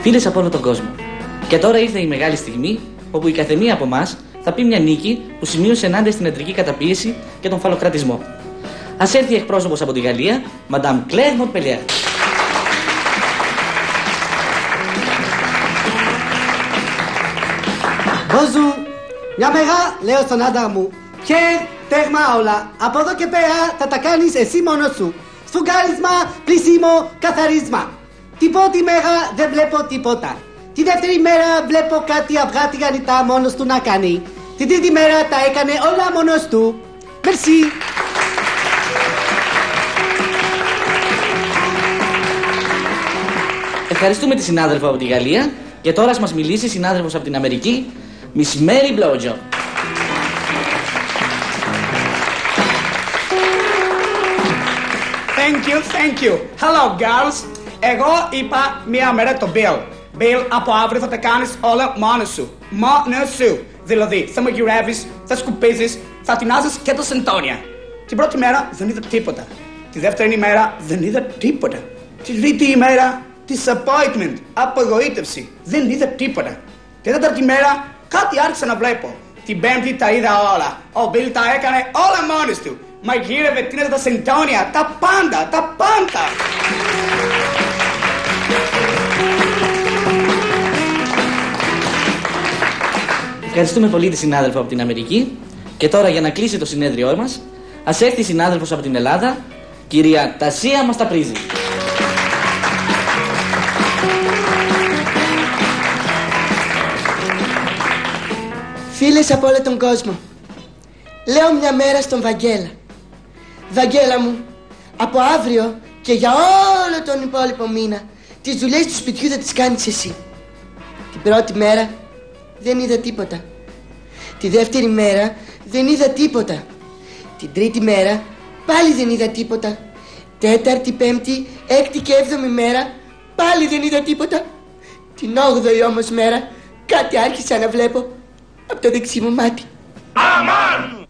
Φίλες από όλο τον κόσμο. Και τώρα ήρθε η μεγάλη στιγμή όπου η καθεμία από εμάς θα πει μια νίκη που σημείωσε ενάντια στην ιατρική καταπίεση και τον φαλοκρατισμό. Ας έρθει εκπρόσωπος από τη Γαλλία, Madame Claire Montpellier. Bonjour. Μια μέρα λέω στον άντρα μου: Pierre, τέρμα όλα. Από εδώ και πέρα θα τα κάνεις εσύ μόνος σου. Σφουγγάρισμα, πλήσιμο, καθαρίσμα. Την πρώτη μέρα δεν βλέπω τίποτα. Τη δεύτερη μέρα βλέπω κάτι αυγά τηγανιτά μόνος του να κάνει. Την τρίτη μέρα τα έκανε όλα μόνος του. Merci. Ευχαριστούμε τη συνάδελφο από τη Γαλλία και τώρα ας μας μιλήσει η συνάδελφος από την Αμερική, Miss Mary Blowjob. Thank you. Hello, girls. Εγώ είπα μία μέρα το Bill. Bill, από αύριο θα τα κάνεις όλα μόνος σου. Μόνος σου. Δηλαδή, θα μαγειρεύεις, θα σκουπίζεις, θα τεινάζεις και το σεντόνια. Την πρώτη μέρα δεν είδα τίποτα. Τη δεύτερη ημέρα δεν είδα τίποτα. Τη τρίτη ημέρα, disappointment, απογοήτευση. Δεν είδα τίποτα. Τη τέταρτη μέρα, κάτι άρχισα να βλέπω. Την πέμπτη τα είδα όλα. Ο Bill τα έκανε όλα μόνος του. Μαγείρευε, τίναζε τα σεντόνια, τα πάντα, τα πάντα. Ευχαριστούμε πολύ τη συνάδελφο από την Αμερική και τώρα για να κλείσει το συνέδριό μας, ας έρθει η συνάδελφος από την Ελλάδα, κυρία Τασία Μασταπρίζη. Φίλες από όλο τον κόσμο, λέω μια μέρα στον Βαγγέλα: Βαγγέλα μου, από αύριο και για όλο τον υπόλοιπο μήνα τις δουλειές του σπιτιού θα τις κάνεις εσύ. Την πρώτη μέρα δεν είδα τίποτα. Τη δεύτερη μέρα δεν είδα τίποτα. Την τρίτη μέρα πάλι δεν είδα τίποτα. Τέταρτη, πέμπτη, έκτη και έβδομη μέρα πάλι δεν είδα τίποτα. Την 8η όμως μέρα κάτι άρχισα να βλέπω από το δεξί μου μάτι. Αμάν!